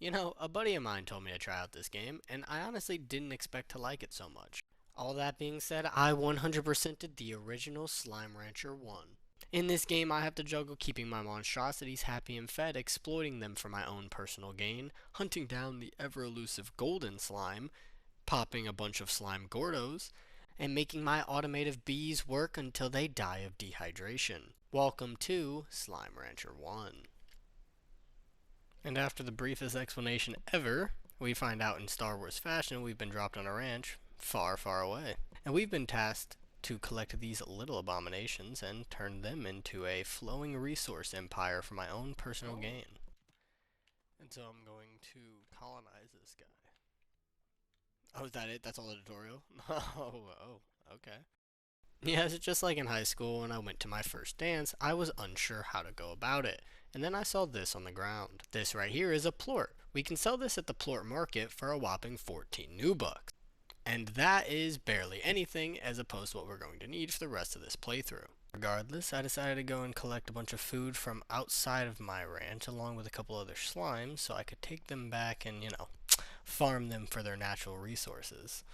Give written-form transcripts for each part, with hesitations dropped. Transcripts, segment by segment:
You know, a buddy of mine told me to try out this game, and I honestly didn't expect to like it so much. All that being said, I 100%ed the original Slime Rancher 1. In this game, I have to juggle keeping my monstrosities happy and fed, exploiting them for my own personal gain, hunting down the ever elusive golden slime, popping a bunch of slime gordos, and making my automated bees work until they die of dehydration. Welcome to Slime Rancher 1. And after the briefest explanation ever, we find out in Star Wars fashion we've been dropped on a ranch far, far away. And we've been tasked to collect these little abominations and turn them into a flowing resource empire for my own personal gain. And so I'm going to colonize this guy. Oh, is that it? That's all the tutorial? Okay. Yeah, it's just like in high school when I went to my first dance, I was unsure how to go about it. And then I saw this on the ground. This right here is a plort. We can sell this at the plort market for a whopping 14 new bucks. And that is barely anything as opposed to what we're going to need for the rest of this playthrough. Regardless, I decided to go and collect a bunch of food from outside of my ranch along with a couple other slimes so I could take them back and, farm them for their natural resources.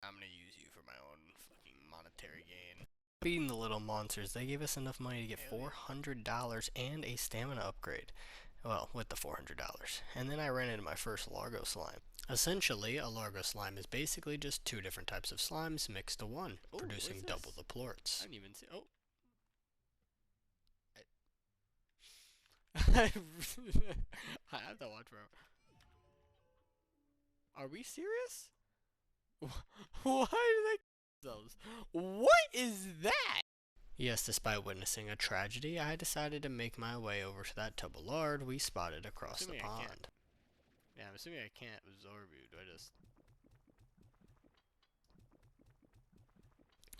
I'm gonna use you for my own fucking monetary gain. Beating the little monsters, they gave us enough money to get $400 and a stamina upgrade. Well, with the $400. And then I ran into my first Largo slime. Essentially, a Largo slime is basically just two different types of slimes mixed to one, producing double the plorts. I didn't even see. Oh. I have to watch for. Are we serious? Why do they those? What is that? Yes, despite witnessing a tragedy, I decided to make my way over to that tub of lard we spotted across the pond. Yeah, I'm assuming I can't absorb you. Do I just...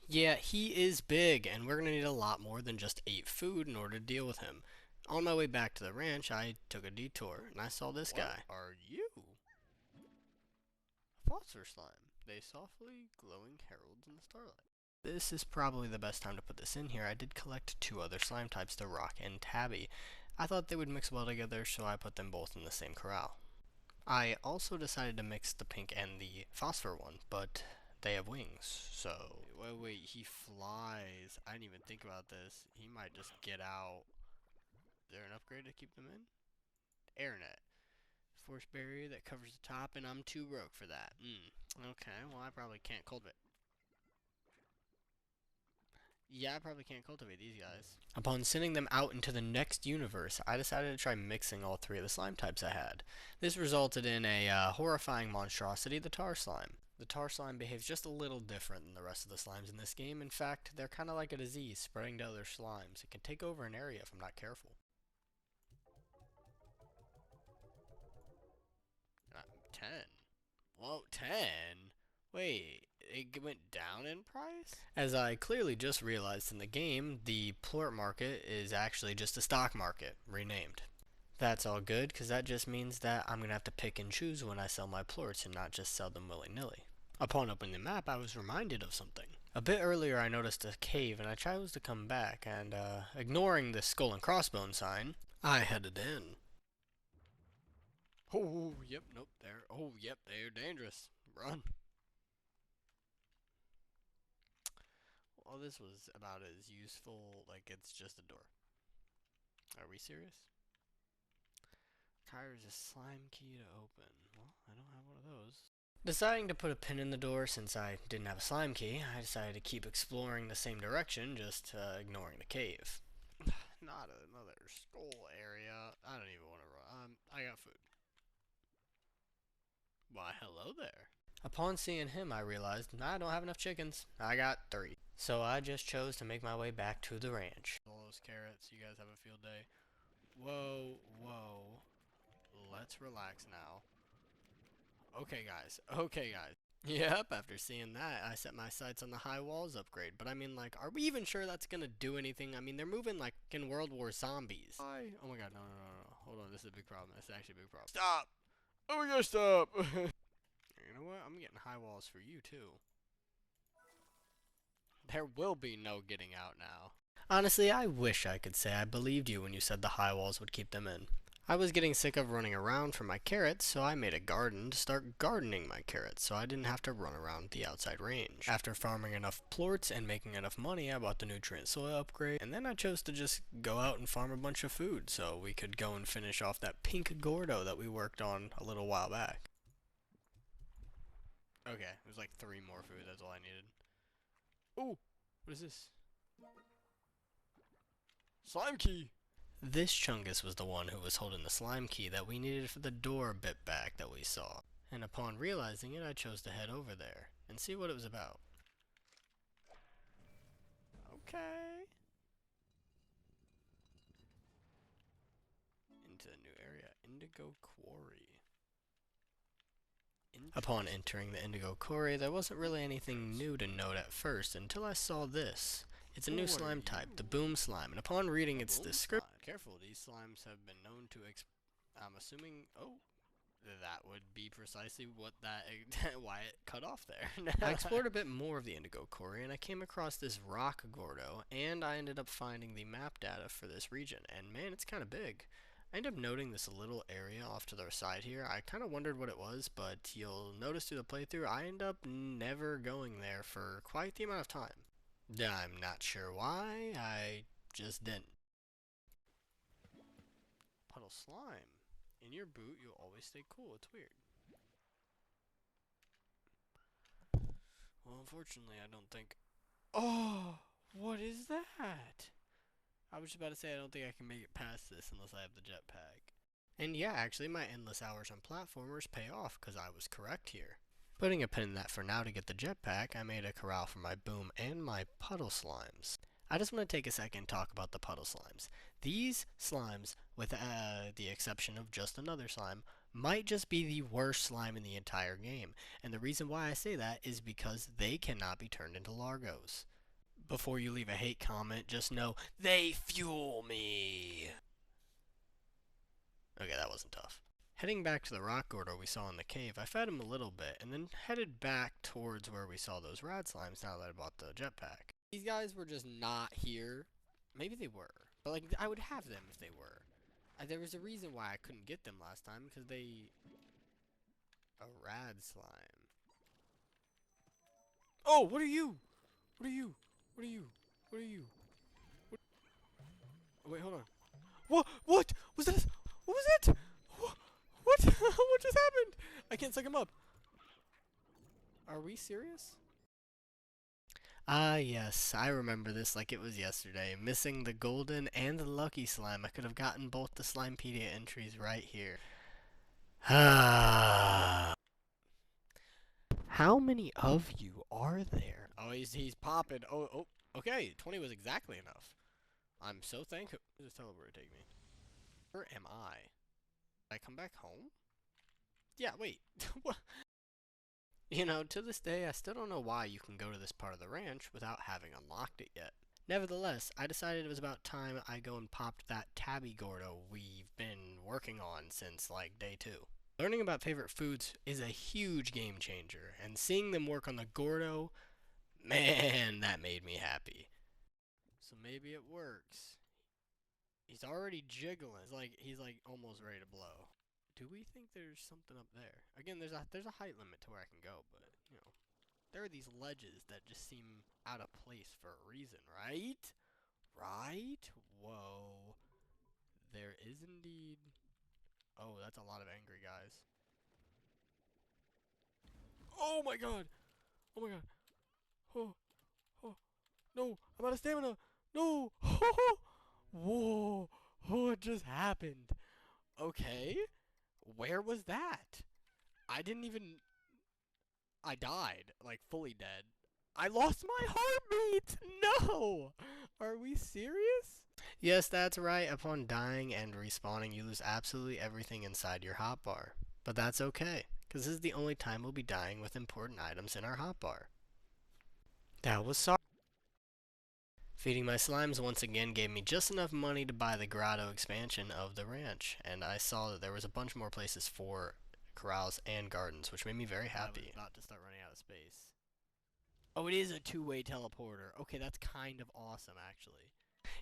Yeah, he is big, and we're gonna need a lot more than just 8 food in order to deal with him. On my way back to the ranch, I took a detour, and I saw this guy. What are you? Phosphor slime. They softly glowing heralds in the starlight. This is probably the best time to put this in here. I did collect 2 other slime types, the rock and tabby. I thought they would mix well together, so I put them both in the same corral. I also decided to mix the pink and the phosphor one, but they have wings, so... Wait, he flies. I didn't even think about this. He might just get out. Is there an upgrade to keep them in? Airnet. Force barrier that covers the top, and I'm too broke for that. Okay, well I probably can't cultivate. Yeah, I probably can't cultivate these guys. Upon sending them out into the next universe, I decided to try mixing all 3 of the slime types I had. This resulted in a horrifying monstrosity, the tar slime. The tar slime behaves just a little different than the rest of the slimes in this game. In fact, they're kind of like a disease spreading to other slimes. It can take over an area if I'm not careful. 10. Whoa, 10? Wait, it went down in price? As I clearly just realized in the game, the plort market is actually just a stock market, renamed. That's all good, because that just means that I'm going to have to pick and choose when I sell my plorts and not just sell them willy-nilly. Upon opening the map, I was reminded of something. A bit earlier, I noticed a cave, and I chose to come back, and, ignoring the skull and crossbone sign, I headed in. Oh, yep, nope, there. Oh, yep, they're dangerous. Run. Well, this was about as useful, like it's just a door. Are we serious? Requires a slime key to open. Well, I don't have one of those. Deciding to put a pin in the door since I didn't have a slime key, I decided to keep exploring the same direction, just ignoring the cave. Not another skull area. I don't even want to run. I got food. Why, hello there. Upon seeing him, I realized I don't have enough chickens. I got 3. So I just chose to make my way back to the ranch. All those carrots, you guys have a field day. Whoa. Let's relax now. Okay, guys. Yep, after seeing that, I set my sights on the high walls upgrade. But I mean, like, are we even sure that's gonna do anything? I mean, they're moving like in World War zombies. Why? Oh my god, no. Hold on, this is a big problem. This is actually a big problem. Stop! Oh my gosh, stop! You know what? I'm getting high walls for you, too. There will be no getting out now. Honestly, I wish I could say I believed you when you said the high walls would keep them in. I was getting sick of running around for my carrots, so I made a garden to start gardening my carrots so I didn't have to run around the outside range. After farming enough plorts and making enough money, I bought the nutrient soil upgrade, and then I chose to just go out and farm a bunch of food so we could go and finish off that pink Gordo that we worked on a little while back. Okay, it was like 3 more food, that's all I needed. Ooh, what is this? Slime key! This Chungus was the one who was holding the slime key that we needed for the door bit back that we saw. And upon realizing it, I chose to head over there and see what it was about. Okay. Into a new area, Indigo Quarry. Upon entering the Indigo Quarry, there wasn't really anything new to note at first until I saw this. It's a new slime type, the Boom Slime, and upon reading its description... Careful, these slimes have been known to I'm assuming... Oh, that would be precisely what why it cut off there. I explored a bit more of the Indigo Quarry, and I came across this rock Gordo, and I ended up finding the map data for this region, and man, it's kind of big. I ended up noting this little area off to the side here. I kind of wondered what it was, but you'll notice through the playthrough, I end up never going there for quite the amount of time. I'm not sure why, I just didn't. Puddle slime. In your boot, you'll always stay cool. It's weird. Well, unfortunately, I don't think... Oh! What is that? I was just about to say I don't think I can make it past this unless I have the jetpack. And yeah, actually, my endless hours on platformers pay off, because I was correct here. Putting a pin in that for now to get the jetpack, I made a corral for my Boom and my Puddle Slimes. I just want to take a second and talk about the Puddle Slimes. These slimes, with the exception of just another slime, might just be the worst slime in the entire game. And the reason why I say that is because they cannot be turned into Largos. Before you leave a hate comment, just know, they fuel me! Okay, that wasn't tough. Heading back to the rock Gordo we saw in the cave, I fed him a little bit, and then headed back towards where we saw those rad slimes now that I bought the jetpack. These guys were just not here. Maybe they were, but like, I would have them if they were. There was a reason why I couldn't get them last time, because they... A rad slime. Oh, what are you? What are you? What are you? What are you? What? Oh, wait, hold on. What? What? Was that? What was it? What? What just happened? I can't suck him up. Are we serious? Ah, yes, I remember this like it was yesterday. Missing the golden and the lucky slime. I could have gotten both the Slimepedia entries right here. Ah. How many of you are there? Oh, he's popping. Oh, okay. 20 was exactly enough. I'm so thankful. Where does this teleporter take me? Where am I? Did I come back home? Yeah, wait. What? You know, to this day, I still don't know why you can go to this part of the ranch without having unlocked it yet. Nevertheless, I decided it was about time I go and popped that Tabby Gordo we've been working on since, like, day 2. Learning about favorite foods is a huge game changer, and seeing them work on the Gordo, man, that made me happy. So maybe it works. He's already jiggling. He's like almost ready to blow. Do we think there's something up there? Again, there's a height limit to where I can go, but, you know, there are these ledges that just seem out of place for a reason, right? Right? Whoa. There is indeed... Oh, that's a lot of angry guys. Oh my god! Oh my god. Oh, oh. No, I'm out of stamina. No! Whoa! What just happened? Okay. Where was that? I didn't even... I died. Like, fully dead. I lost my heartbeat! No! Are we serious? Yes, that's right. Upon dying and respawning, you lose absolutely everything inside your hotbar. But that's okay, because this is the only time we'll be dying with important items in our hotbar. That was sorry. Feeding my slimes once again gave me just enough money to buy the grotto expansion of the ranch, and I saw that there was a bunch more places for corrals and gardens, which made me very happy. I was about to start running out of space. Oh, it is a two-way teleporter. Okay, that's kind of awesome, actually.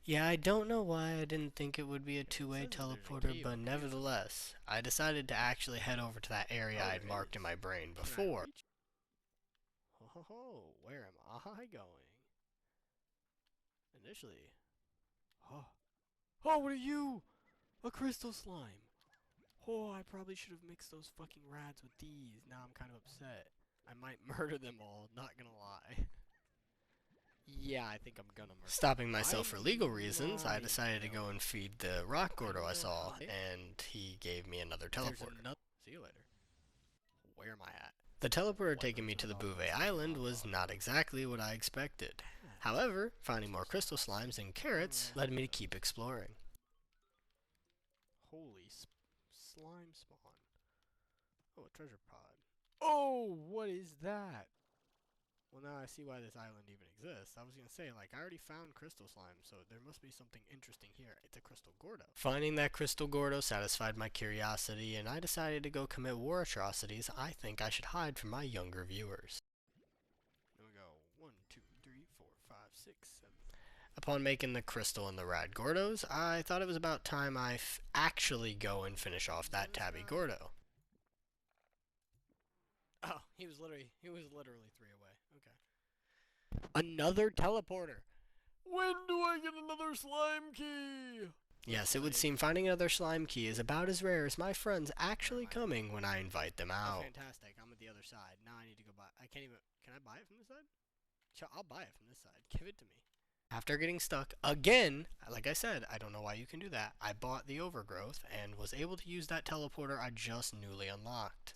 Yeah, I don't know why I didn't think it would be a two-way Says that there's a teleporter, cave but up here nevertheless, I decided to actually head over to that area Oh, I'd there marked in is. my brain Can I before. reach? Oh, where am I going? Initially. Oh. Oh, what are you? A crystal slime. Oh, I probably should have mixed those fucking rads with these. Now I'm kind of upset. I might murder them all, not gonna lie. Yeah, I think I'm gonna murder them. Stopping myself for legal I'm reasons, I not decided to even go going. and feed the rock gordo I know saw, how big. and he gave me another There's teleporter. another. See you later. Where am I at? The teleporter Oh, I taking thought me it to was the off Bouvet by Island something. was not exactly what I expected. Ah, However, finding more crystal slimes and carrots led me to keep exploring. Holy slime spawn. Oh, a treasure pod. Oh, what is that? Well, now I see why this island even exists. I was gonna say, like, I already found crystal slime, so there must be something interesting here. It's a crystal gordo. Finding that crystal gordo satisfied my curiosity, and I decided to go commit war atrocities I think I should hide from my younger viewers. There we go. 1, 2, 3, 4, 5, 6, 7. Upon making the crystal and the rad gordos, I thought it was about time I actually go and finish off that tabby gordo. Oh, he was literally 3 away. Okay. Another teleporter. When do I get another slime key? Yes, it would seem finding another slime key is about as rare as my friends actually coming when I invite them Oh, out. fantastic. I'm at the other side. Now I need to go buy. I can't even. Can I buy it from this side? Sure, I'll buy it from this side. Give it to me. After getting stuck again, like I said, I don't know why you can do that. I bought the overgrowth and was able to use that teleporter I just newly unlocked.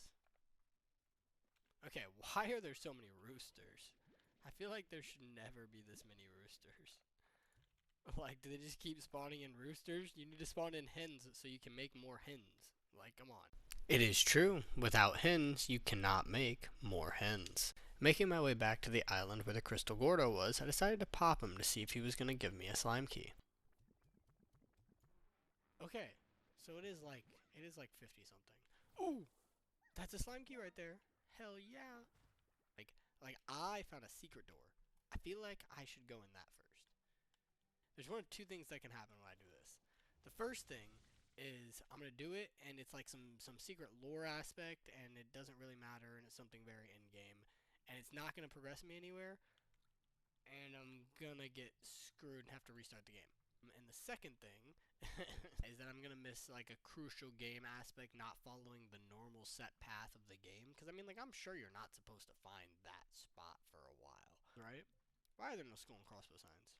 Okay, why are there so many roosters? I feel like there should never be this many roosters. Like, do they just keep spawning in roosters? You need to spawn in hens so you can make more hens. Like, come on. It is true, without hens, you cannot make more hens. Making my way back to the island where the crystal gordo was, I decided to pop him to see if he was going to give me a slime key. Okay, so it is like 50 something. Ooh, that's a slime key right there. Hell yeah. Like I found a secret door. I feel like I should go in that first. There's one of two things that can happen when I do this. The first thing is I'm gonna do it, and it's like some secret lore aspect, and it doesn't really matter, and it's something very in game, and it's not gonna progress me anywhere, and I'm gonna get screwed and have to restart the game. And the second thing is that I'm gonna miss like a crucial game aspect, not following the normal set path of the game. Because I mean, like, I'm sure you're not supposed to find that spot for a while, right? Why are there no skull and crossbow signs?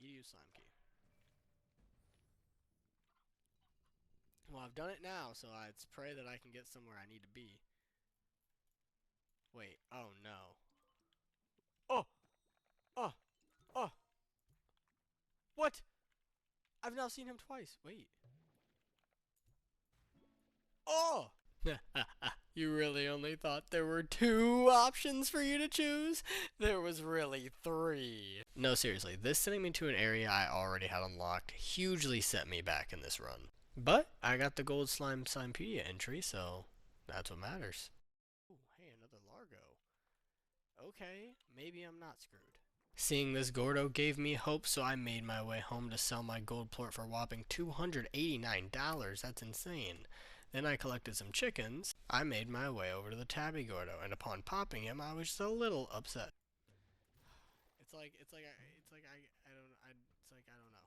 EDU slime key. Well, I've done it now, so let's pray that I can get somewhere I need to be. Wait, oh no. Oh! Oh! Oh! What? I've now seen him twice. Wait. Oh! You really only thought there were 2 options for you to choose? There was really 3. No, seriously, this sending me to an area I already had unlocked hugely set me back in this run. But I got the gold slime Slimepedia entry, so that's what matters. Ooh, hey, another Largo. Okay, maybe I'm not screwed. Seeing this Gordo gave me hope, so I made my way home to sell my gold plort for a whopping $289. That's insane. Then I collected some chickens. I made my way over to the Tabby Gordo, and upon popping him, I was just a little upset. It's like I don't know.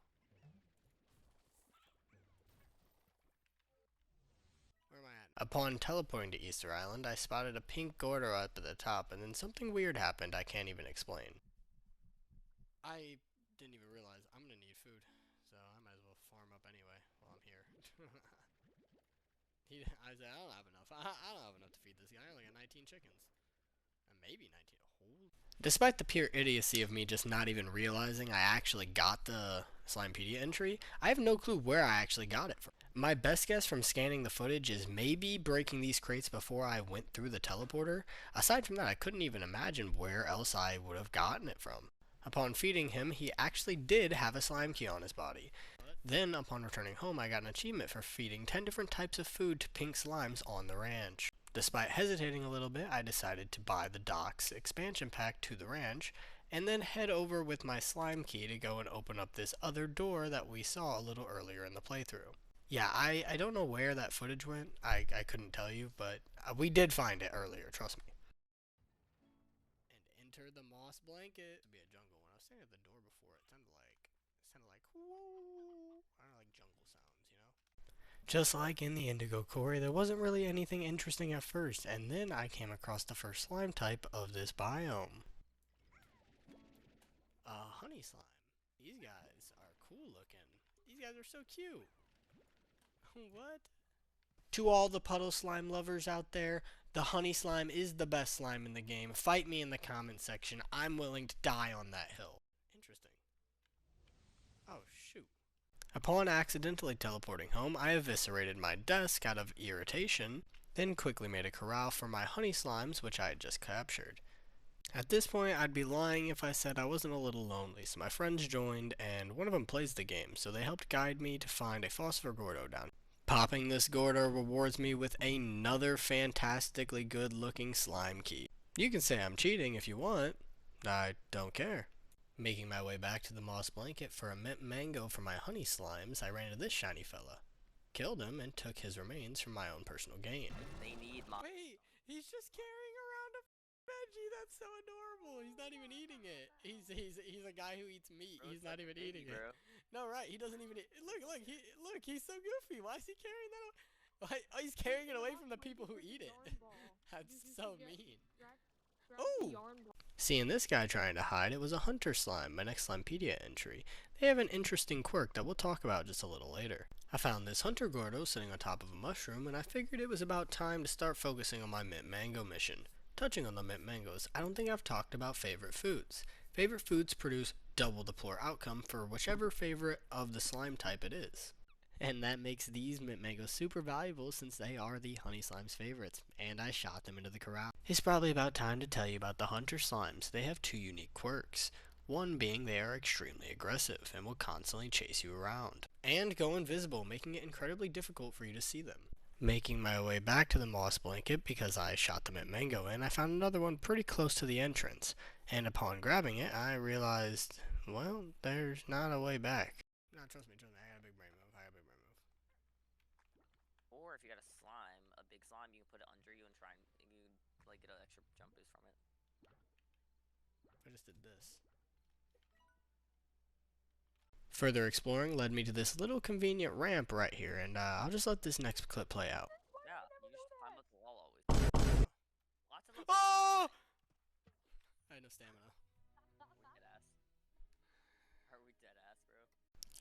Where am I at? Upon teleporting to Easter Island, I spotted a pink Gordo up at the top, and then something weird happened I can't even explain. I didn't even realize I'm gonna need food, so I might as well farm up anyway while I'm here. I said I don't have enough. I don't have enough to feed this guy. I only got 19 chickens, and maybe 19. Holy. Despite the pure idiocy of me just not even realizing I actually got the Slimepedia entry, I have no clue where I actually got it from. My best guess from scanning the footage is maybe breaking these crates before I went through the teleporter. Aside from that, I couldn't even imagine where else I would have gotten it from. Upon feeding him, he actually did have a slime key on his body. Then, upon returning home, I got an achievement for feeding 10 different types of food to pink slimes on the ranch. Despite hesitating a little bit, I decided to buy the Docks expansion pack to the ranch, and then head over with my slime key to go and open up this other door that we saw a little earlier in the playthrough. Yeah, I don't know where that footage went. I couldn't tell you, but we did find it earlier, trust me. And enter the moss blanket. To be a jungle. When I was standing at the door before, it sounded like whoa. I don't know, like jungle sounds, you know? Just like in the Indigo Quarry, there wasn't really anything interesting at first, and then I came across the first slime type of this biome. Honey slime. These guys are cool looking. These guys are so cute. What? To all the puddle slime lovers out there, the honey slime is the best slime in the game. Fight me in the comment section. I'm willing to die on that hill. Interesting. Oh, shoot. Upon accidentally teleporting home, I eviscerated my desk out of irritation, then quickly made a corral for my honey slimes, which I had just captured. At this point, I'd be lying if I said I wasn't a little lonely, so my friends joined, and one of them plays the game, so they helped guide me to find a Phosphor Gordo down. Popping this Gordo rewards me with another fantastically good looking slime key. You can say I'm cheating if you want. I don't care. Making my way back to the moss blanket for a mint mango for my honey slimes, I ran into this shiny fella. Killed him and took his remains for my own personal gain. They need Wait, he's just carrying around a veggie. That's so adorable. He's not even eating it. He's a guy who eats meat. Bro, he's not even eating it. No, right? He doesn't even eat. Look. He's so goofy. Why is he carrying that? Oh, he's carrying it away from the people who eat it. That's so mean. Oh! Seeing this guy trying to hide, it was a hunter slime, my next Slimepedia entry. They have an interesting quirk that we'll talk about just a little later. I found this hunter Gordo sitting on top of a mushroom, and I figured it was about time to start focusing on my mint mango mission. Touching on the mint mangoes, I don't think I've talked about favorite foods. Favorite foods produce double the poor outcome for whichever favorite of the slime type it is. And that makes these mint mangoes super valuable since they are the honey slime's favorites, and I shot them into the corral. It's probably about time to tell you about the hunter slimes. They have two unique quirks. One being they are extremely aggressive and will constantly chase you around, and go invisible, making it incredibly difficult for you to see them. Making my way back to the moss blanket because I shot the mint mango in, I found another one pretty close to the entrance, and upon grabbing it, I realized, well, there's not a way back. No, trust me, I got a big brain move. Or if you got a slime, a big slime, you can put it under you and try and you like get an extra jump boost from it. I just did this. Further exploring led me to this little convenient ramp right here, and I'll just let this next clip play out. Yeah, you just climb up the wall always. Lots of Oh! I had no stamina. Are we dead ass, bro?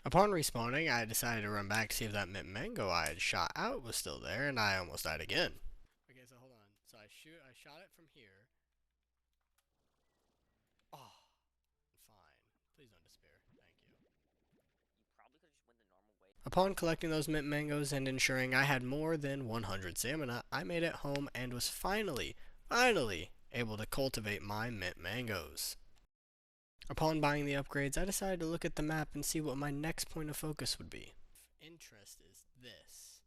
Upon respawning, I decided to run back to see if that mint mango I had shot out was still there, and I almost died again. Okay, so hold on. So I shot it from here. Oh, fine. Please don't despair. Thank you. You probably could just win the normal way. Upon collecting those mint mangoes and ensuring I had more than 100 stamina, I made it home and was finally able to cultivate my mint mangoes. Upon buying the upgrades, I decided to look at the map and see what my next point of focus would be. Interest is this,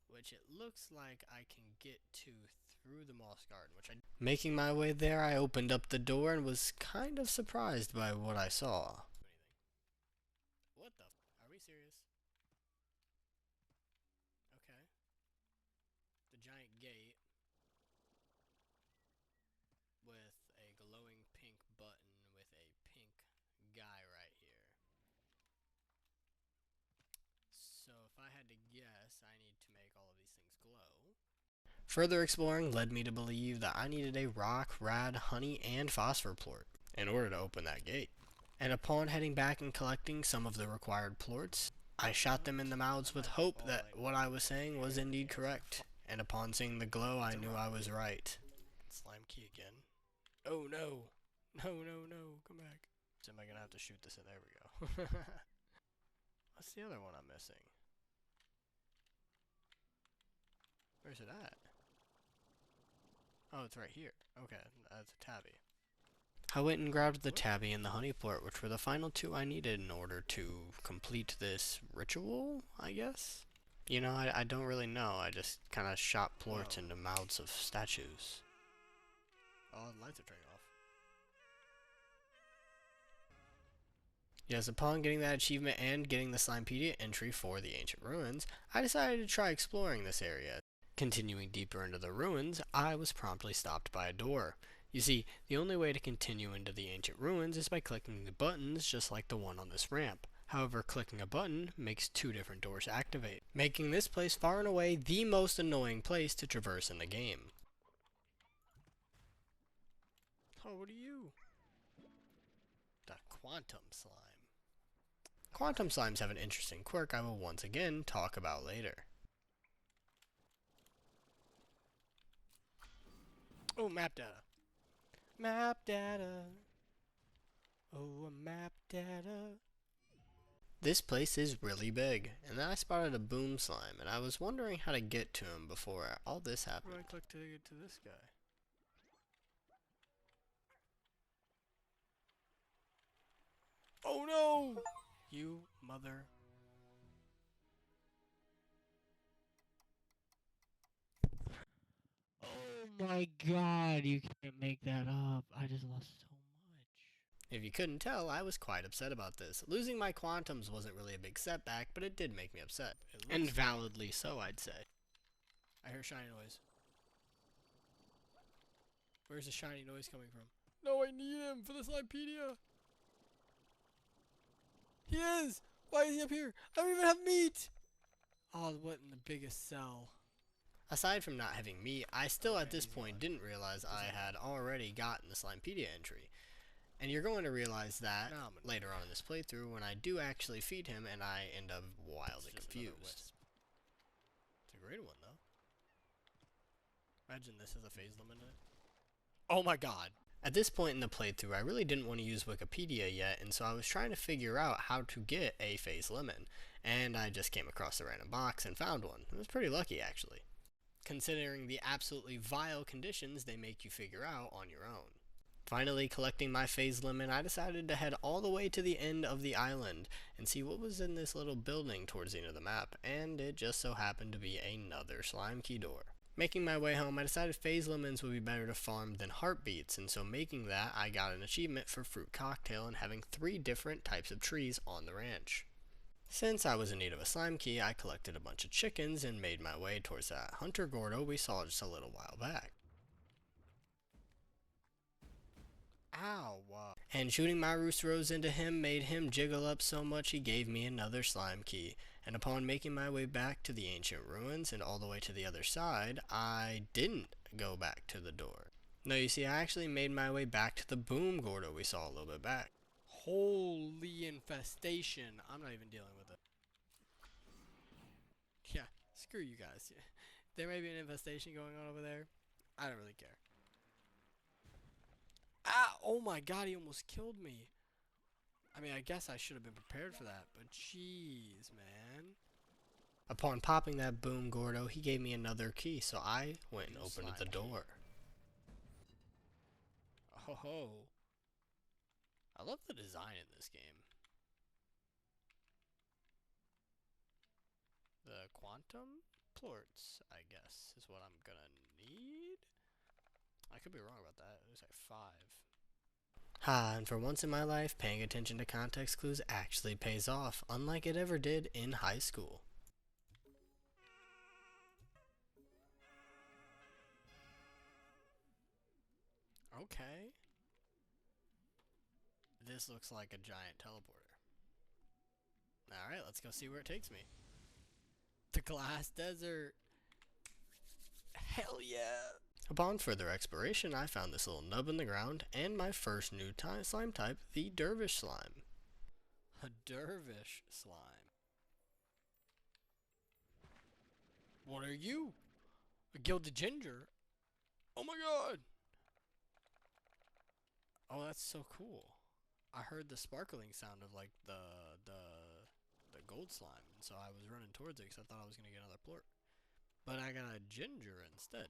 which it looks like I can get to through the moss garden, which I... Making my way there, I opened up the door and was kind of surprised by what I saw. What the... Are we serious? Okay. The giant gate with a glowing pink button with a pink guy right here. So if I had to guess, I need to make all of these things glow. Further exploring led me to believe that I needed a rock, rad, honey, and phosphor plort in order to open that gate. And upon heading back and collecting some of the required plorts, I shot them in the mouths with hope that what I was saying was indeed correct. And upon seeing the glow, I knew I was right. Slime key again. Oh no! No, come back. So am I gonna have to shoot this in? There we go. What's the other one I'm missing? Where's it at? Oh, it's right here. Okay, that's a tabby. I went and grabbed the tabby and the honey plort, which were the final two I needed in order to complete this ritual, I guess? You know, I don't really know. I just kind of shot plorts into mouths of statues. Oh, the lights are turning off. Yes, upon getting that achievement and getting the Slimepedia entry for the ancient ruins, I decided to try exploring this area. Continuing deeper into the ruins, I was promptly stopped by a door. You see, the only way to continue into the ancient ruins is by clicking the buttons just like the one on this ramp. However, clicking a button makes two different doors activate, making this place far and away the most annoying place to traverse in the game. Oh, what are you? The Quantum Slime. Quantum slimes have an interesting quirk I will once again talk about later. Oh, map data. Map data. Oh, a map data. This place is really big, and then I spotted a boom slime, and I was wondering how to get to him before all this happened. Right click to get to this guy. Oh no! You mother. Oh my god, you can't make that up. I just lost so much. If you couldn't tell, I was quite upset about this. Losing my quantums wasn't really a big setback, but it did make me upset. And validly so, I'd say. I hear shiny noise. Where's the shiny noise coming from? No, I need him for the Slimepedia. He is! Why is he up here? I don't even have meat! Oh, what in the biggest cell? Aside from not having meat, I still at this point didn't realize I had already gotten the Slimepedia entry. And you're going to realize that later on in this playthrough when I do actually feed him and I end up wildly confused. It's a great one, though. Imagine this has a phase limit in it. Oh my god. At this point in the playthrough, I really didn't want to use Wikipedia yet, and so I was trying to figure out how to get a phase limit. And I just came across a random box and found one. I was pretty lucky, actually, considering the absolutely vile conditions they make you figure out on your own. Finally collecting my phase limit, I decided to head all the way to the end of the island and see what was in this little building towards the end of the map, and it just so happened to be another slime key door. Making my way home, I decided phase lemons would be better to farm than heartbeats, and so making that, I got an achievement for fruit cocktail and having 3 different types of trees on the ranch. Since I was in need of a slime key, I collected a bunch of chickens and made my way towards that Hunter Gordo we saw just a little while back. Ow, wow. And shooting my Roosteros into him made him jiggle up so much he gave me another slime key. And upon making my way back to the ancient ruins and all the way to the other side, I didn't go back to the door. No, you see, I actually made my way back to the Boom Gordo we saw a little bit back. Holy infestation. I'm not even dealing with it. Yeah, screw you guys. There may be an infestation going on over there. I don't really care. Ah! Oh my god, he almost killed me. I mean, I guess I should have been prepared for that, but jeez, man. Upon popping that Boom Gordo, he gave me another key, so I went and opened the door. Oh ho. I love the design in this game. The quantum plorts, I guess, is what I'm gonna need. I could be wrong about that. It was like 5. And for once in my life, paying attention to context clues actually pays off, unlike it ever did in high school. Okay. This looks like a giant teleporter. Alright, let's go see where it takes me. The Glass Desert. Hell yeah! Upon further exploration, I found this little nub in the ground, and my first new slime type, the Dervish Slime. A Dervish Slime. What are you? A Gilded Ginger? Oh my god! Oh, that's so cool. I heard the sparkling sound of like the gold slime, and so I was running towards it because I thought I was going to get another plort. But I got a ginger instead.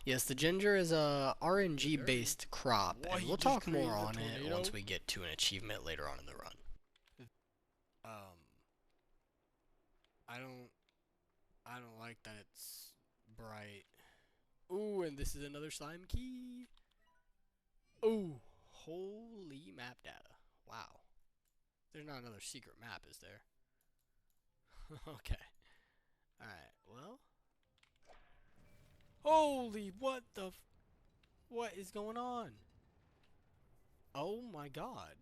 Yes, the ginger is a RNG based crop, and we'll talk more on it once we get to an achievement later on in the run. I don't like that it's bright. Ooh, and this is another slime key. Ooh, holy map data. Wow. There's not another secret map, is there? Okay. Alright, well. Holy, what is going on? Oh my god.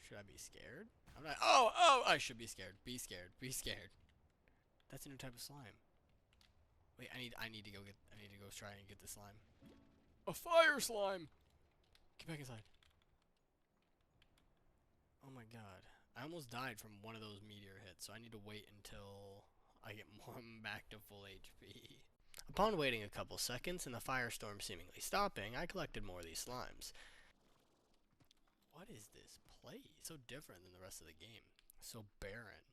Should I be scared? I'm not. Oh, I should be scared. Be scared. Be scared. That's a new type of slime. Wait, I need to go try and get the slime. A fire slime! Get back inside. Oh my god. I almost died from one of those meteor hits, so I need to wait until I get back to full HP. Upon waiting a couple seconds and the firestorm seemingly stopping, I collected more of these slimes. What is this place? So different than the rest of the game. So barren.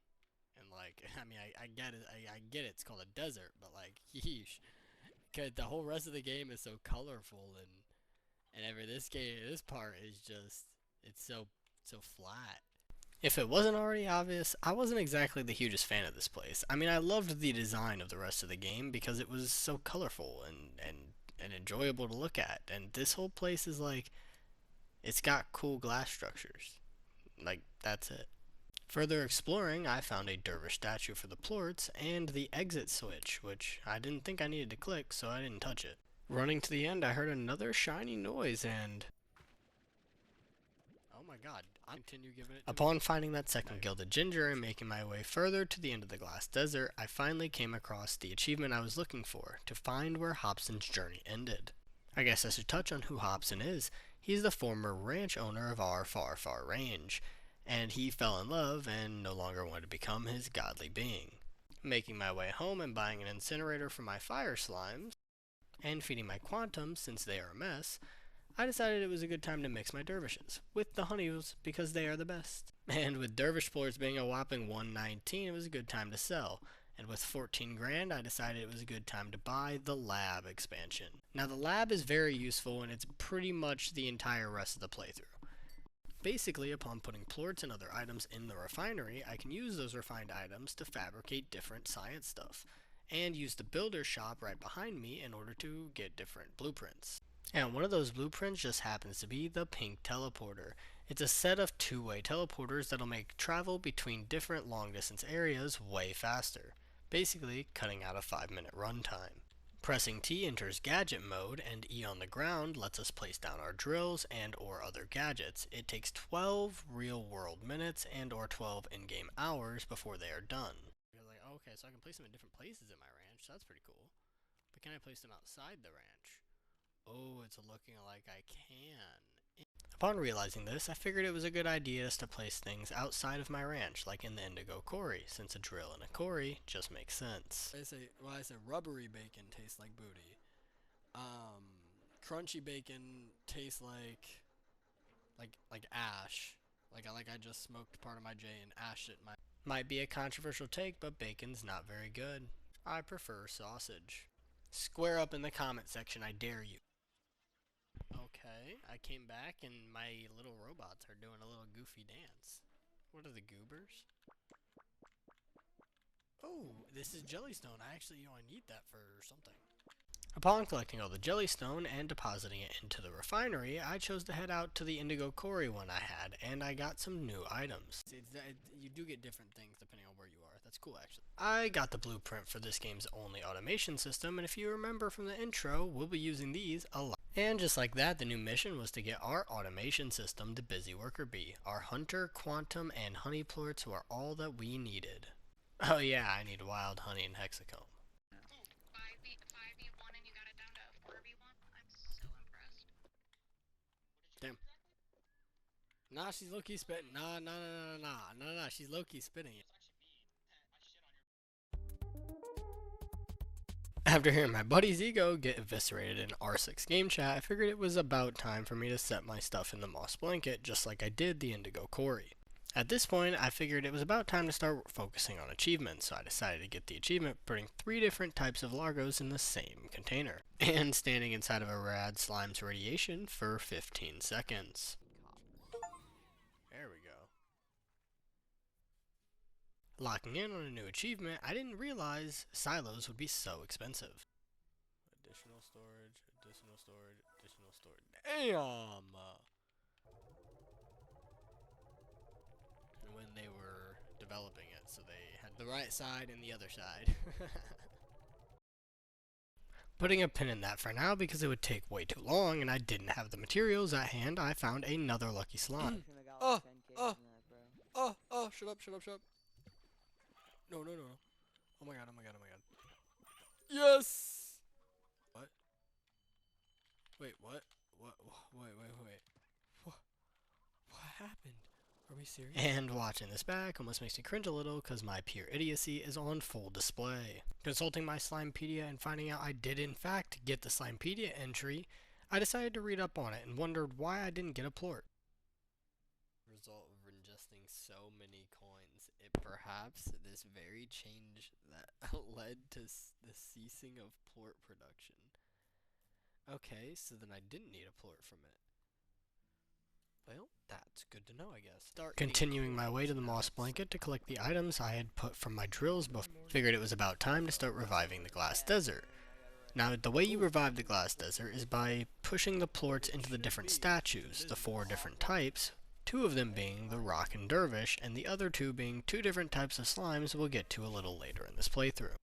And like, I mean, I get it. I get it. It's called a desert, but like, yeesh. Cause the whole rest of the game is so colorful and this part is just, it's so flat. If it wasn't already obvious, I wasn't exactly the hugest fan of this place. I mean, I loved the design of the rest of the game because it was so colorful and enjoyable to look at. And this whole place is like, it's got cool glass structures. Like, that's it. Further exploring, I found a dervish statue for the plorts and the exit switch, which I didn't think I needed to click, so I didn't touch it. Running to the end, I heard another shiny noise and... oh my god, I continue giving it to Upon finding that second gilded ginger and making my way further to the end of the glass desert, I finally came across the achievement I was looking for, to find where Hobson's journey ended. I guess I should touch on who Hobson is. He's the former ranch owner of our far, far range, and he fell in love and no longer wanted to become his godly being. Making my way home and buying an incinerator for my fire slimes, and feeding my quantums since they are a mess, I decided it was a good time to mix my dervishes with the honeys because they are the best. And with dervish plorts being a whopping 119, it was a good time to sell. And with 14 grand, I decided it was a good time to buy the lab expansion. Now the lab is very useful and it's pretty much the entire rest of the playthrough. Basically, upon putting plorts and other items in the refinery, I can use those refined items to fabricate different science stuff, and use the builder shop right behind me in order to get different blueprints. And one of those blueprints just happens to be the pink teleporter. It's a set of two-way teleporters that'll make travel between different long-distance areas way faster, basically cutting out a 5-minute runtime. Pressing T enters gadget mode, and E on the ground lets us place down our drills and or other gadgets. It takes 12 real-world minutes and or 12 in-game hours before they are done. You're like, okay, so I can place them in different places in my ranch. That's pretty cool. But can I place them outside the ranch? Oh, it's looking like I can. Upon realizing this, I figured it was a good idea to place things outside of my ranch, like in the indigo quarry, since a drill and a quarry just makes sense. I say rubbery bacon tastes like booty. Crunchy bacon tastes like ash. Like I just smoked part of my J and ashed it. Might be a controversial take, but bacon's not very good. I prefer sausage. Square up in the comment section, I dare you. Okay, I came back and my little robots are doing a little goofy dance. What are the goobers? Oh, this is jellystone. I need that for something. Upon collecting all the jellystone and depositing it into the refinery, I chose to head out to the indigo quarry one I had, and I got some new items. You do get different things depending on where you are. That's cool, actually. I got the blueprint for this game's only automation system, and if you remember from the intro, we'll be using these a lot. And just like that, the new mission was to get our automation system to Busy Worker Bee. Our hunter, quantum, and honey plorts were all that we needed. Oh yeah, I need wild honey and hexacomb. 5v1 and you got it down to 4v1? I'm so impressed. Damn. Nah, she's low-key spitting. Nah, she's low-key spitting it. After hearing my buddy's ego get eviscerated in R6 game chat, I figured it was about time for me to set my stuff in the moss blanket, just like I did the indigo quarry. At this point, I figured it was about time to start focusing on achievements, so I decided to get the achievement putting 3 different types of Largos in the same container, and standing inside of a rad slime's radiation for 15 seconds. There we go. Locking in on a new achievement, I didn't realize silos would be so expensive. Additional storage, additional storage, additional storage. Damn! developing it, so they had the right side and the other side. Putting a pin in that for now because it would take way too long and I didn't have the materials at hand, I found another lucky slime. Oh, shut up. No. Oh my god. Yes! What? Wait, what? Wait. What happened? Are we serious? And watching this back almost makes me cringe a little because my pure idiocy is on full display. Consulting my Slimepedia and finding out I did in fact get the Slimepedia entry, I decided to read up on it and wondered why I didn't get a plort. Result of ingesting so many coins. It perhaps this very change that led to the ceasing of plort production. Okay, so then I didn't need a plort from it. Well, that's good to know, I guess. Continuing my way to the moss blanket to collect the items I had put from my drills before. Figured it was about time to start reviving the glass desert. Now, the way you revive the glass desert is by pushing the plorts into the different statues, the 4 different types, 2 of them being the rock and dervish, and the other 2 being 2 different types of slimes we'll get to a little later in this playthrough.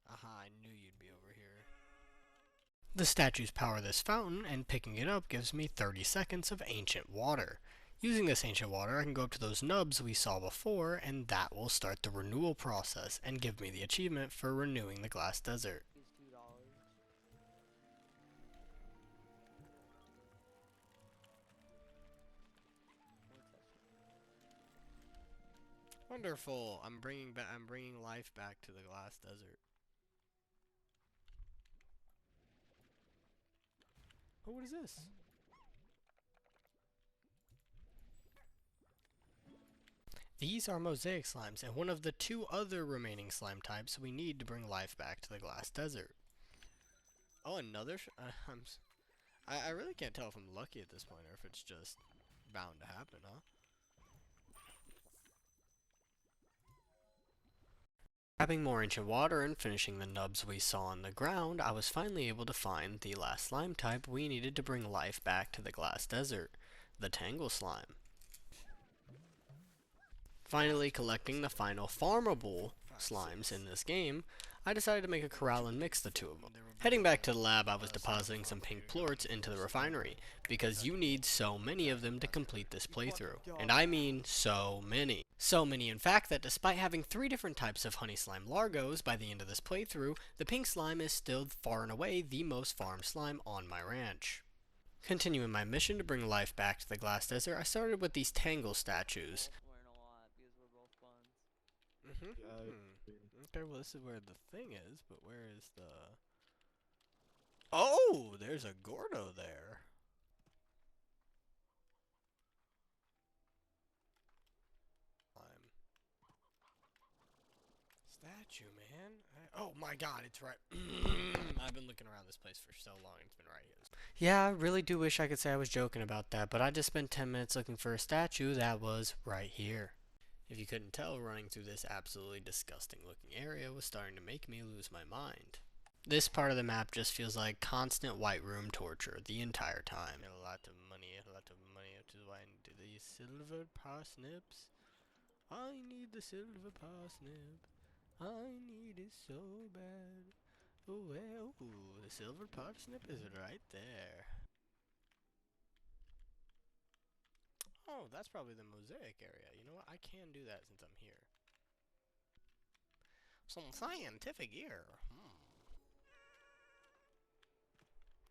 Aha, I knew you'd be over here. The statues power this fountain, and picking it up gives me 30 seconds of ancient water. Using this ancient water, I can go up to those nubs we saw before, and that will start the renewal process, and give me the achievement for renewing the glass desert. Wonderful! I'm bringing life back to the glass desert. Oh, what is this? These are mosaic slimes, and one of the 2 other remaining slime types we need to bring life back to the glass desert. Oh, another I really can't tell if I'm lucky at this point, or if it's just bound to happen, huh? Grabbing more ancient water and finishing the nubs we saw on the ground, I was finally able to find the last slime type we needed to bring life back to the glass desert, the tangle slime. Finally collecting the final farmable slimes in this game, I decided to make a corral and mix the 2 of them. Heading back to the lab, I was depositing some pink plorts into the refinery, because you need so many of them to complete this playthrough. And I mean so many. So many in fact that despite having 3 different types of honey slime largos by the end of this playthrough, the pink slime is still far and away the most farmed slime on my ranch. Continuing my mission to bring life back to the glass desert, I started with these tangle statues. Okay, well this is where the thing is, but where is the... Oh! There's a Gordo there. Statue, man. Oh my god, it's right. I've been looking around this place for so long, it's been right here. Yeah, I really do wish I could say I was joking about that, but I just spent 10 minutes looking for a statue that was right here. If you couldn't tell, running through this absolutely disgusting looking area was starting to make me lose my mind. This part of the map just feels like constant white room torture the entire time. A lot of money, which is why I need these silver parsnips. I need the silver parsnip. I need it so bad. Oh, well, the silver parsnip is right there. Oh, that's probably the mosaic area. You know what? I can do that since I'm here. Some scientific gear.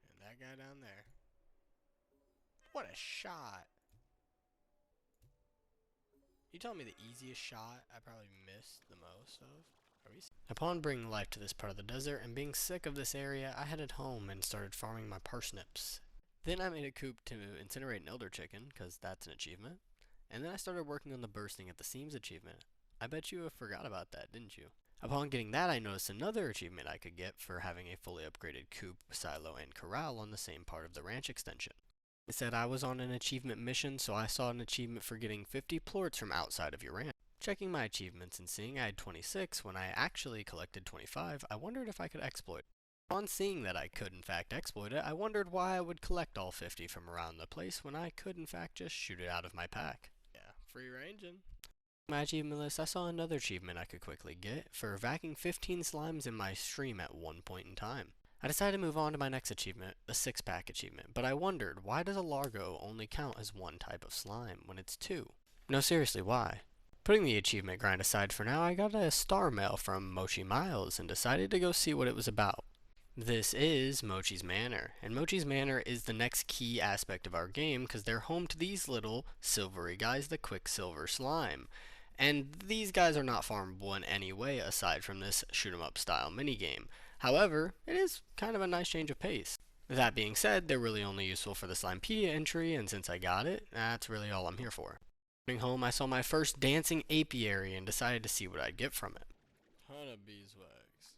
And that guy down there. What a shot. You tell me the easiest shot I probably missed the most of? Upon bringing life to this part of the desert and being sick of this area, I headed home and started farming my parsnips. Then I made a coop to incinerate an elder chicken, because that's an achievement. And then I started working on the bursting at the seams achievement. I bet you forgot about that, didn't you? Upon getting that, I noticed another achievement I could get for having a fully upgraded coop, silo, and corral on the same part of the ranch extension. It said I was on an achievement mission, so I saw an achievement for getting 50 plorts from outside of your ranch. Checking my achievements and seeing I had 26 when I actually collected 25, I wondered if I could exploit. On seeing that I could in fact exploit it, I wondered why I would collect all 50 from around the place when I could in fact just shoot it out of my pack. Yeah, free ranging. My achievement list, I saw another achievement I could quickly get for vacuuming 15 slimes in my stream at one point in time. I decided to move on to my next achievement, the 6-pack achievement, but I wondered, why does a Largo only count as one type of slime when it's 2? No, seriously, why? Putting the achievement grind aside for now, I got a star mail from Mochi Miles and decided to go see what it was about. This is Mochi's Manor, and Mochi's Manor is the next key aspect of our game because they're home to these little silvery guys, the Quicksilver Slime. And these guys are not farmable in any way aside from this shoot 'em up style minigame. However, it is kind of a nice change of pace. That being said, they're really only useful for the Slimepedia entry, and since I got it, that's really all I'm here for. Coming home, I saw my first dancing apiary and decided to see what I'd get from it. Ton of beeswax.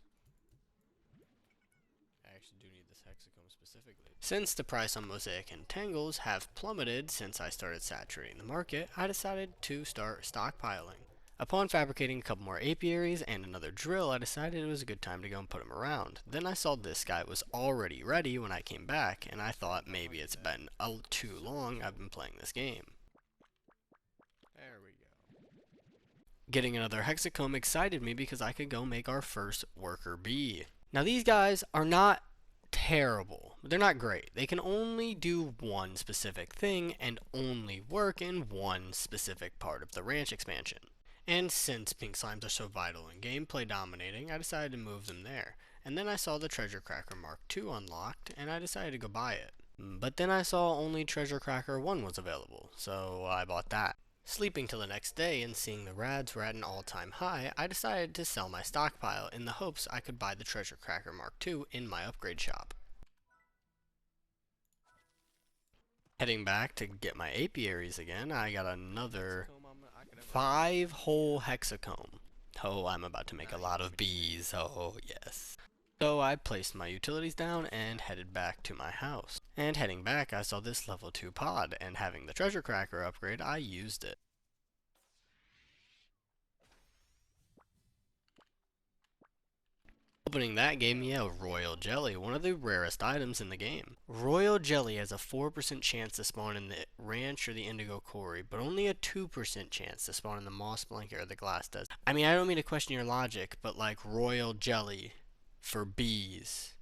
I actually do need this hexacomb specifically. Since the price on Mosaic and Tangles have plummeted since I started saturating the market, I decided to start stockpiling. Upon fabricating a couple more apiaries and another drill, I decided it was a good time to go and put them around. Then I saw this guy was already ready when I came back, and I thought maybe it's been too long I've been playing this game. There we go. Getting another hexacomb excited me because I could go make our first worker bee. Now these guys are not terrible. They're not great. They can only do one specific thing and only work in one specific part of the ranch expansion. And since pink slimes are so vital in gameplay dominating, I decided to move them there. And then I saw the Treasure Cracker Mark II unlocked, and I decided to go buy it. But then I saw only Treasure Cracker 1 was available, so I bought that. Sleeping till the next day and seeing the rads were at an all-time high, I decided to sell my stockpile in the hopes I could buy the Treasure Cracker Mark II in my upgrade shop. Heading back to get my apiaries again, I got another 5-hole hexacomb. Oh, I'm about to make a lot of bees. Oh, yes. So I placed my utilities down and headed back to my house. And heading back, I saw this level 2 pod, and having the treasure cracker upgrade, I used it. Opening that gave me a Royal Jelly, one of the rarest items in the game. Royal Jelly has a 4% chance to spawn in the Ranch or the Indigo Quarry, but only a 2% chance to spawn in the Moss Blanket or the Glass Desert. I mean, I don't mean to question your logic, but like Royal Jelly for bees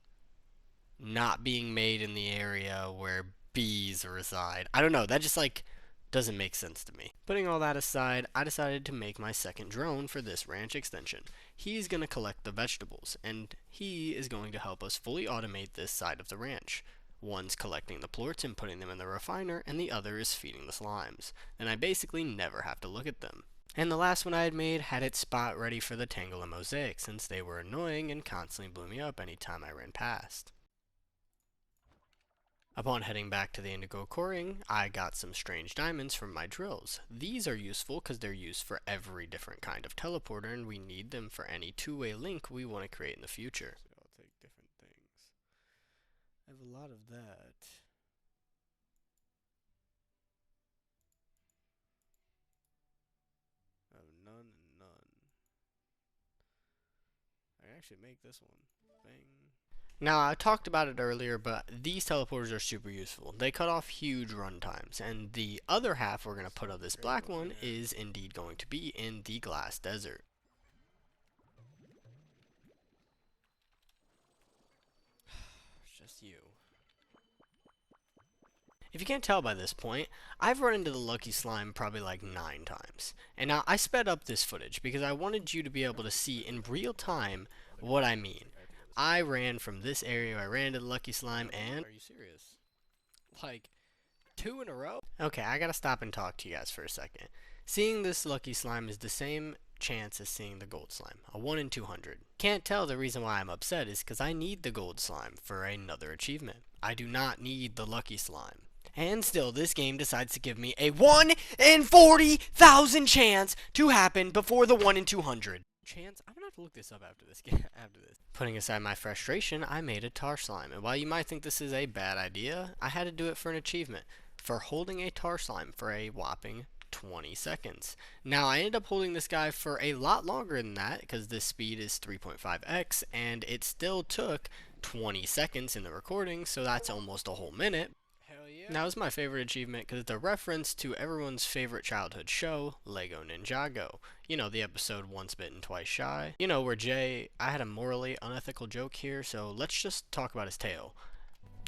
not being made in the area where bees reside. I don't know, that just like doesn't make sense to me. Putting all that aside, I decided to make my second drone for this ranch extension. He's going to collect the vegetables, and he is going to help us fully automate this side of the ranch. One's collecting the plorts and putting them in the refiner, and the other is feeding the slimes. And I basically never have to look at them. And the last one I had made had its spot ready for the Tangle and Mosaic, since they were annoying and constantly blew me up anytime I ran past. Upon heading back to the Indigo Quarrying, I got some strange diamonds from my drills. These are useful because they're used for every different kind of teleporter, and we need them for any two-way link we want to create in the future. So I'll take different things. I have a lot of that. I have none and none. I can actually make this one. Bang. Now, I talked about it earlier, but these teleporters are super useful. They cut off huge run times, and the other half we're going to put of this black one is indeed going to be in the Glass Desert. It's just you. If you can't tell by this point, I've run into the Lucky Slime probably like 9 times. And now, I sped up this footage because I wanted you to be able to see in real time what I mean. I ran from this area, I ran to the Lucky Slime, and... Are you serious? Like, 2 in a row? Okay, I gotta stop and talk to you guys for a second. Seeing this Lucky Slime is the same chance as seeing the Gold Slime, a 1 in 200. Can't tell the reason why I'm upset is because I need the Gold Slime for another achievement. I do not need the Lucky Slime. And still, this game decides to give me a 1 in 40,000 chance to happen before the 1 in 200. Chance? I'm gonna have to look this up after this game. After this. Putting aside my frustration, I made a tar slime, and while you might think this is a bad idea, I had to do it for an achievement, for holding a tar slime for a whopping 20 seconds. Now, I ended up holding this guy for a lot longer than that, because this speed is 3.5x, and it still took 20 seconds in the recording, so that's almost a whole minute. Hell yeah. Now, it's my favorite achievement because it's a reference to everyone's favorite childhood show, Lego Ninjago. You know, the episode Once Bitten, Twice Shy. You know, where Jay, I had a morally unethical joke here, so let's just talk about his tail.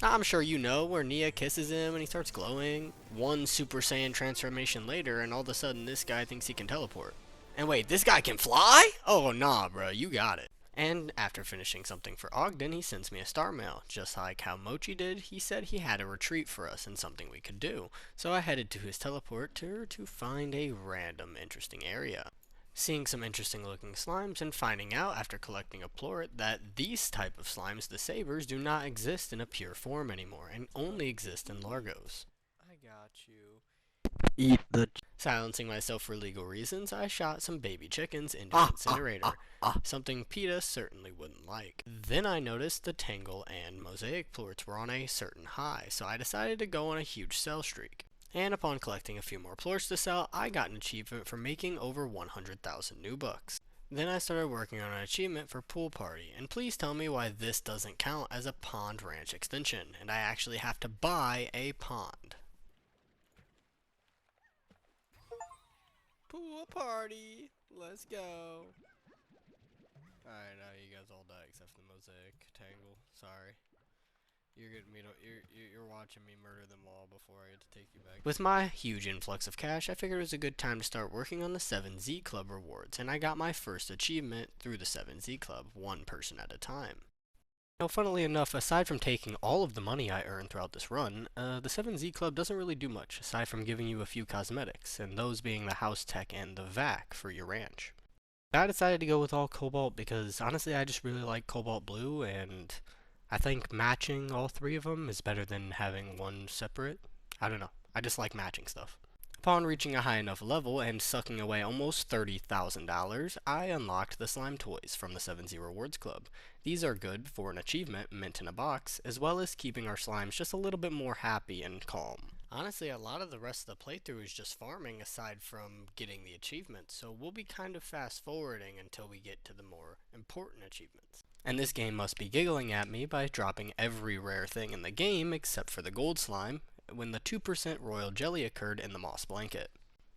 I'm sure you know where Nia kisses him and he starts glowing. One Super Saiyan transformation later, and all of a sudden this guy thinks he can teleport. And wait, this guy can fly? Oh, nah, bro, you got it. And after finishing something for Ogden, he sends me a star mail. Just like how Mochi did, he said he had a retreat for us and something we could do. So I headed to his teleporter to find a random interesting area. Seeing some interesting looking slimes and finding out after collecting a plort that these type of slimes, the sabers, do not exist in a pure form anymore and only exist in Largos. I got you. Eat the. Silencing myself for legal reasons, I shot some baby chickens into the incinerator, something PETA certainly wouldn't like. Then I noticed the Tangle and Mosaic plorts were on a certain high, so I decided to go on a huge sell streak. And upon collecting a few more plorts to sell, I got an achievement for making over 100,000 new bucks. Then I started working on an achievement for Pool Party, and please tell me why this doesn't count as a Pond Ranch extension, and I actually have to buy a pond. Pool party. Let's go. Alright, now you guys all die except for the Mosaic Tangle. Sorry. You're getting me to, you're watching me murder them all before I get to take you back. With my huge influx of cash, I figured it was a good time to start working on the 7Z Club rewards, and I got my first achievement through the 7Z Club, one person at a time. Now, funnily enough, aside from taking all of the money I earned throughout this run, the 7Z Club doesn't really do much, aside from giving you a few cosmetics, and those being the house tech and the vac for your ranch. I decided to go with all Cobalt because, honestly, I just really like Cobalt Blue, and I think matching all three of them is better than having one separate. I don't know. I just like matching stuff. Upon reaching a high enough level and sucking away almost $30,000, I unlocked the slime toys from the 7Z Rewards Club. These are good for an achievement mint in a box, as well as keeping our slimes just a little bit more happy and calm. Honestly, a lot of the rest of the playthrough is just farming aside from getting the achievements, so we'll be kind of fast forwarding until we get to the more important achievements. And this game must be giggling at me by dropping every rare thing in the game except for the gold slime, when the 2% royal jelly occurred in the moss blanket.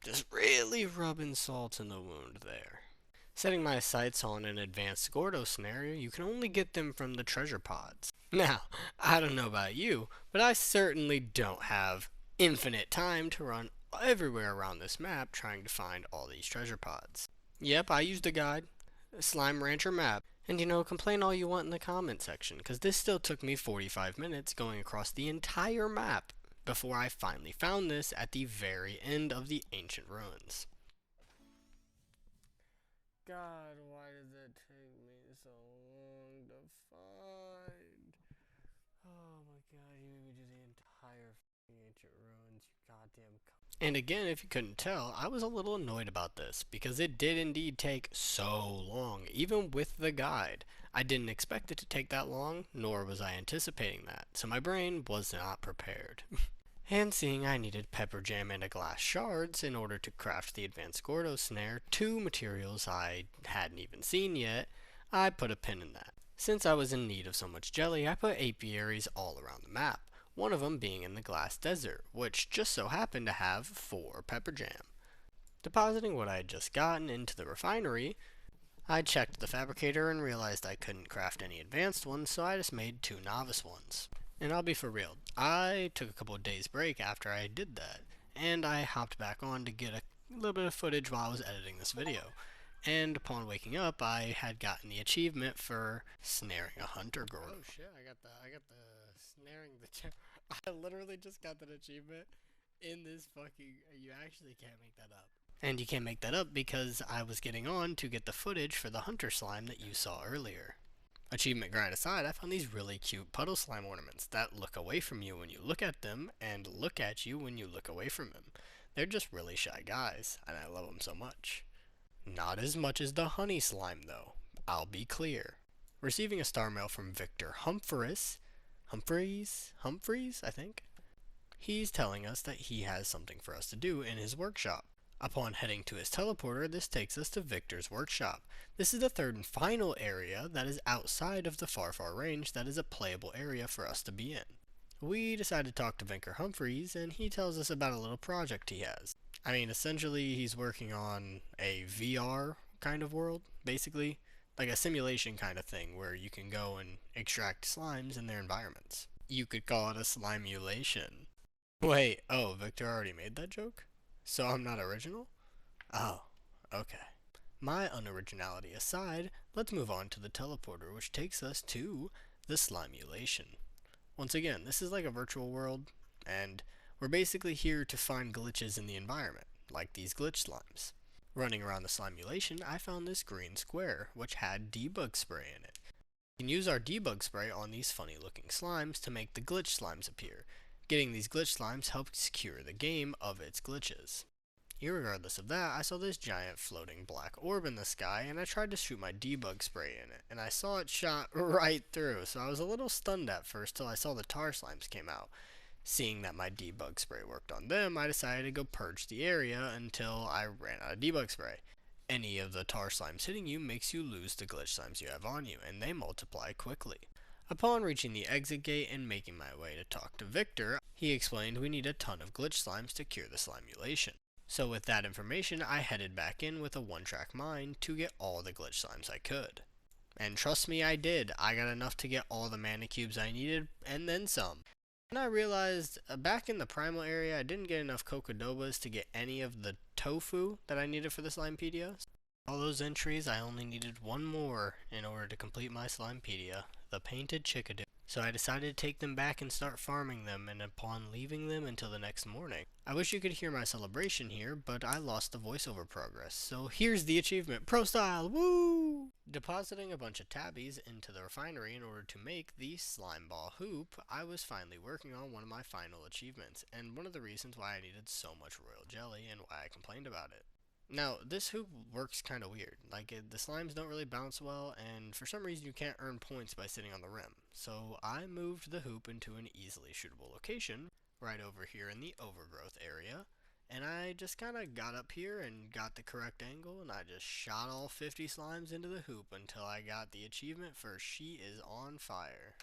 Just really rubbing salt in the wound there. Setting my sights on an advanced Gordo scenario, you can only get them from the treasure pods. Now, I don't know about you, but I certainly don't have infinite time to run everywhere around this map trying to find all these treasure pods. Yep, I used a guide, a Slime Rancher map. And you know, complain all you want in the comment section, because this still took me 45 minutes going across the entire map before I finally found this at the very end of the ancient ruins. God, why did that take me so long to find? Oh my god, you made me do the entire ancient ruins, you goddamn And again, if you couldn't tell, I was a little annoyed about this, because it did indeed take so long, even with the guide. I didn't expect it to take that long, nor was I anticipating that, so my brain was not prepared. And seeing I needed pepper jam and a glass shards in order to craft the advanced Gordo snare, two materials I hadn't even seen yet, I put a pin in that. Since I was in need of so much jelly, I put apiaries all around the map, one of them being in the glass desert, which just so happened to have 4 pepper jam. Depositing what I had just gotten into the refinery, I checked the fabricator and realized I couldn't craft any advanced ones, so I just made 2 novice ones. And I'll be for real, I took a couple of days break after I did that, and I hopped back on to get a little bit of footage while I was editing this video. And upon waking up, I had gotten the achievement for snaring a hunter Gordo. Oh shit, I got the snaring the I literally just got that achievement in this fucking, you actually can't make that up. And you can't make that up because I was getting on to get the footage for the hunter slime that you saw earlier. Achievement grind aside, I found these really cute puddle slime ornaments that look away from you when you look at them and look at you when you look away from them. They're just really shy guys, and I love them so much. Not as much as the honey slime though, I'll be clear. Receiving a star mail from Victor Humphreys, I think. He's telling us that he has something for us to do in his workshop. Upon heading to his teleporter, this takes us to Victor's workshop. This is the third and final area that is outside of the far range that is a playable area for us to be in. We decided to talk to Vinker Humphreys, and he tells us about a little project he has. I mean, essentially, he's working on a VR kind of world, basically, like a simulation kind of thing where you can go and extract slimes in their environments. You could call it a slimulation. Wait, oh, Victor already made that joke? So I'm not original? Oh, okay. My unoriginality aside, let's move on to the teleporter, which takes us to the slimulation. Once again, this is like a virtual world, and we're basically here to find glitches in the environment, like these glitch slimes. Running around the slimulation, I found this green square, which had debug spray in it. We can use our debug spray on these funny looking slimes to make the glitch slimes appear. Getting these glitch slimes helps cure the game of its glitches. Irregardless of that, I saw this giant floating black orb in the sky, and I tried to shoot my debug spray in it, and I saw it shot right through, so I was a little stunned at first till I saw the tar slimes came out. Seeing that my debug spray worked on them, I decided to go purge the area until I ran out of debug spray. Any of the tar slimes hitting you makes you lose the glitch slimes you have on you, and they multiply quickly. Upon reaching the exit gate and making my way to talk to Victor, he explained we need a ton of glitch slimes to cure the slimulation. So with that information, I headed back in with a one-track mind to get all the glitch slimes I could. And trust me, I did. I got enough to get all the mana cubes I needed, and then some. And I realized, back in the primal area, I didn't get enough Cocodobas to get any of the tofu that I needed for the Slimepedia. All those entries, I only needed one more in order to complete my Slimepedia, the Painted Chickadoo. So I decided to take them back and start farming them, and upon leaving them until the next morning. I wish you could hear my celebration here, but I lost the voiceover progress, so here's the achievement, Pro Style, woo! Depositing a bunch of tabbies into the refinery in order to make the slime ball hoop, I was finally working on one of my final achievements, and one of the reasons why I needed so much royal jelly and why I complained about it. Now, this hoop works kind of weird. The slimes don't really bounce well, and for some reason you can't earn points by sitting on the rim. So I moved the hoop into an easily shootable location, right over here in the overgrowth area, and I just kind of got up here and got the correct angle, and I just shot all 50 slimes into the hoop until I got the achievement for She Is On Fire.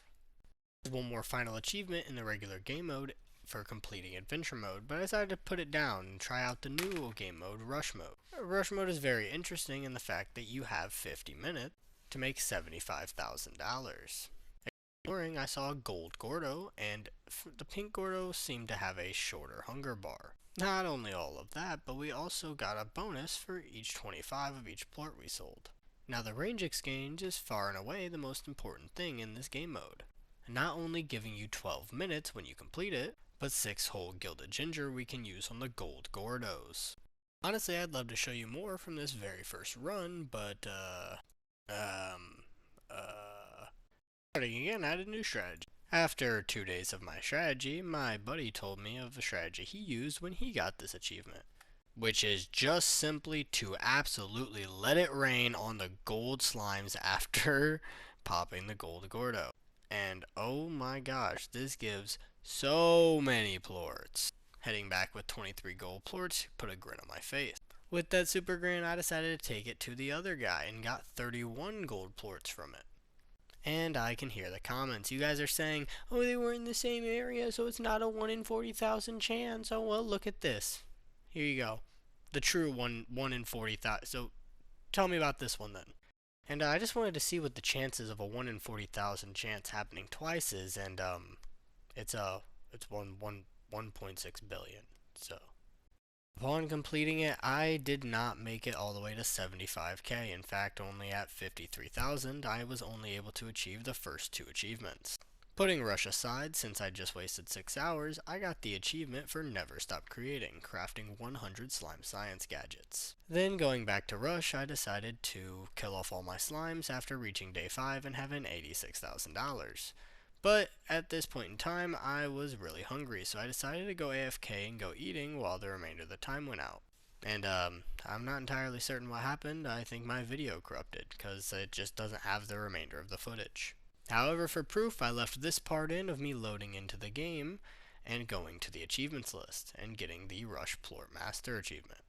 One more final achievement in the regular game mode for completing adventure mode, but I decided to put it down and try out the new game mode, Rush Mode. Rush Mode is very interesting in the fact that you have 50 minutes to make $75,000. Exploring, I saw a gold Gordo, and the pink Gordo seemed to have a shorter hunger bar. Not only all of that, but we also got a bonus for each 25 of each plort we sold. Now the range exchange is far and away the most important thing in this game mode. Not only giving you 12 minutes when you complete it, but 6 whole gilded ginger we can use on the gold Gordos. Honestly, I'd love to show you more from this very first run, but, starting again, I had a new strategy. After 2 days of my strategy, my buddy told me of the strategy he used when he got this achievement, which is just simply to absolutely let it rain on the gold slimes after popping the gold Gordo. And oh my gosh, this gives so many plorts. Heading back with 23 gold plorts put a grin on my face. With that super grin, I decided to take it to the other guy and got 31 gold plorts from it. And I can hear the comments. You guys are saying, oh, they were in the same area, so it's not a 1 in 40,000 chance. Oh, well, look at this. Here you go. The true 1 in 40,000. So tell me about this one then. And I just wanted to see what the chances of a 1 in 40,000 chance happening twice is, and it's 1.6 billion. So upon completing it, I did not make it all the way to 75k. In fact, only at 53,000, I was only able to achieve the first 2 achievements. Putting Rush aside, since I just wasted 6 hours, I got the achievement for Never Stop Creating, crafting 100 slime science gadgets. Then going back to Rush, I decided to kill off all my slimes after reaching day 5 and having $86,000. But at this point in time, I was really hungry, so I decided to go AFK and go eating while the remainder of the time went out. And I'm not entirely certain what happened. I think my video corrupted, because it just doesn't have the remainder of the footage. However, for proof, I left this part in of me loading into the game and going to the achievements list and getting the Rush Plort Master achievement.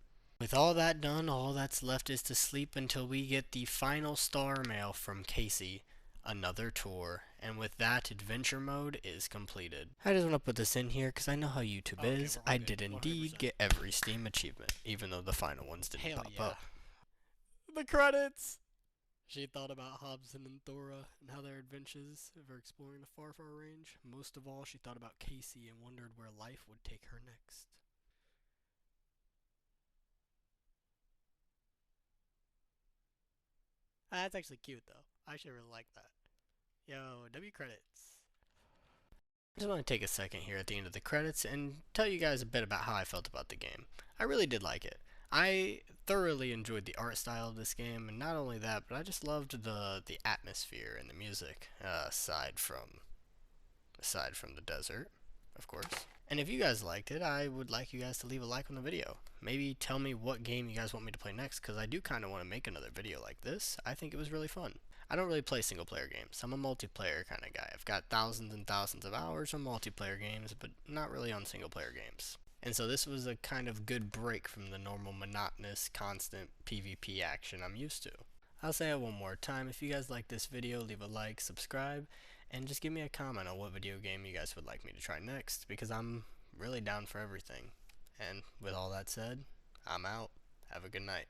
With all that done, all that's left is to sleep until we get the final star mail from Casey another tour, and with that, adventure mode is completed. I just want to put this in here because I know how YouTube Okay, is. we're all I good, did 100%. indeed get every Steam achievement, even though the final ones didn't Hell pop yeah. up. The credits! She thought about Hobson and Thora and how their adventures were exploring the far, far range. Most of all, she thought about Casey and wondered where life would take her next. That's actually cute, though. I actually really like that. Yo, W credits. I just want to take a second here at the end of the credits and tell you guys a bit about how I felt about the game. I really did like it. I thoroughly enjoyed the art style of this game, and not only that, but I just loved the atmosphere and the music, aside from the desert, of course. And if you guys liked it, I would like you guys to leave a like on the video. Maybe tell me what game you guys want me to play next, because I do kind of want to make another video like this. I think it was really fun. I don't really play single player games. I'm a multiplayer kind of guy. I've got thousands and thousands of hours on multiplayer games, but not really on single player games. And so this was a kind of good break from the normal monotonous, constant PvP action I'm used to. I'll say it one more time. If you guys like this video, leave a like, subscribe, and just give me a comment on what video game you guys would like me to try next, because I'm really down for everything. And with all that said, I'm out. Have a good night.